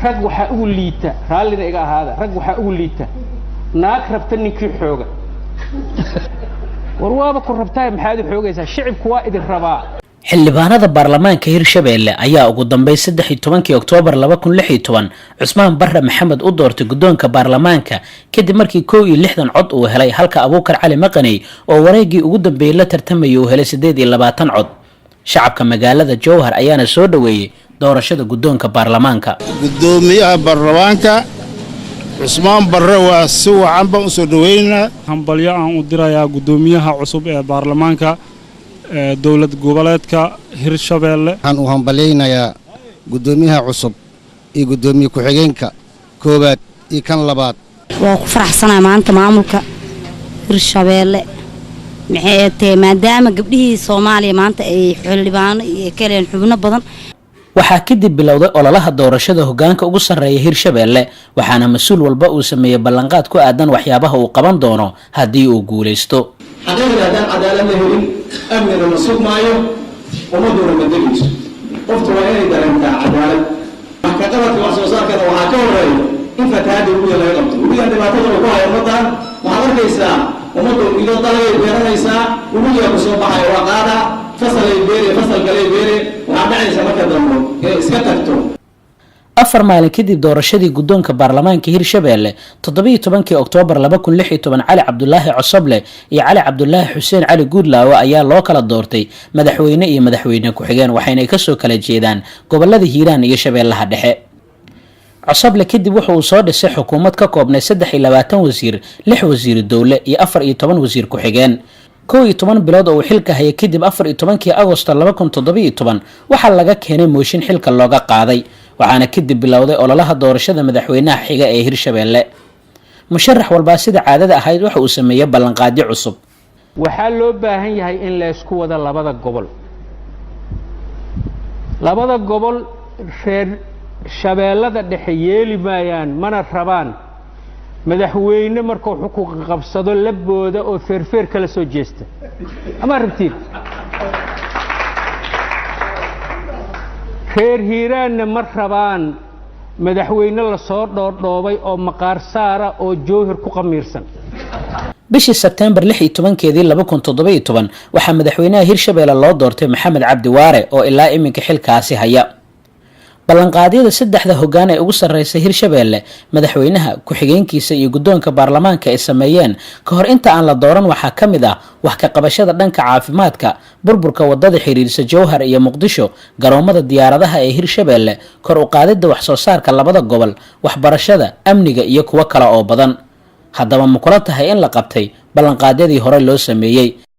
rag waxa ugu liita raallina iga ahaada rag waxa ugu liita naag rabta ninkii xooga warwaaba ku rabtaa maxaad u xoogaysaa shicibku waa idin rabaa xildhibaanada baarlamaanka Hirshabeelle ayaa ugu dambeey 13 Oktoobar 2016 Cusmaan Barre Maxamed u doortay gudoonka baarlamaanka kadib markii 61 cod uu helay halka Abuukar Cali Maqaney oo wareegii ugu dambeeyay la tartamay uu helay 28 cod shacabka magaalada Jowhar ayaana soo dhaweeyay doorashada gudoonka baarlamaanka gudoomiyaha baarlamaanka Cusmaan Barre waa si wacan baan u soo dhaweynaa hambalyo aan u dirayaa gudoomiyaha cusub ee baarlamaanka dawlad goboleedka Hirshabeelle waxaan u hambaleynayaa gudoomiyaha cusub iyo gudoomiye ku-xigeenka koobaad iyo kan labaad waa ku faraxsanahay maanta maamulka Hirshabeelle maxay maadaama gabdhihii Soomaaliya maanta ay xildhibaano iyo kaleen xubno badan waxaa kadib bilowday ololaha doorashada hogaanka ugu sareeya Hirshabeelle waxaana mas'uul walba uu sameeyay ballanqaad ku aadan waxyaabaha uu qaban doono haddii uu guuleysto haddaan cadaalad la helin amniga la sugmaayo ummaduna ma degayso qoftu waa inay dareentaa cadaalad marka qaladka wax soo saarkeeda waxaa ka horeeya in fatahaada ugu laga qabto ugu dhibaatada ugu hayo ummadan waxaad arkaysaa ummaddu idoo dalagay beeranaysaa uguya ku soo baxaya waa qaada fasalay beere fasal galay beere waxaa dhacaysa marka dambe inay iska tagto afar maalin kadib doorashadii gudoonka baarlamaanka Hirshabeelle 17 Oktoobar 2016 Cali Cabdullaahi Cosoble iyo Cali Cabdullaahi Xuseen Cali Guudlaawo ayaa loo kala doortay madaxweyne iyo madaxweyne ku-xigeen waxayna ka soo kala jeedaan gobolada Hiiraan iyo Shabeellaha Dhexe Cosoble kadib wuxuu soo dhisay xukuumad ka koobnay 23 wasiir 6 wasiir dawle iyo 14 wasiir ku-xigeen 11 bilood oo xilka hayay kadib 14 Agoosto 2017 waxa laga keenay mooshin xilka looga qaaday waxaana kadib bilowday ololaha doorashada madaxweynaha xiga ee Hirshabeelle musharax walba sida caadada ahayd waxa uu sameeyay ballanqaadyo cusub waxaa loo baahan yahay in la isku wada labada gobol reer Shabeellada Dhexe yeeli maayaan mana rabaan madaxweyne markuu xuquuq qabsado labooda oo feerfeer kala soo jeesta ama rabtiin reer Hiiraanna ma rabaan madaxweyne la soo dhoodhoobay oo maqaar saara oo Jowhar ku qamiirsan bishii September 16 2017 waxaa madaxweynaha Hirshabeelle loo doortay Maxamed Cabdi Waare oo ilaa iminka xilkaasi haya ballanqaadyada saddexda hogaan ee ugu sareeyay Hirshabeelle madaxweynaha ku-xigeenkiisa iyo gudoonka baarlamaanka ay sameeyeen ka hor inta aan la dooran waxa kamid ah wax ka qabashada dhanka caafimaadka burburka wadada xiriirisa Jowhar iyo Muqdisho garoomada diyaaradaha ee Hirshabeelle kor u qaadida wax soo saarka labada gobol waxbarashada amniga iyo kuwa kale oo badan haddaba ma kula tahay in la qabtay ballanqaadyadii hore loo sameeyay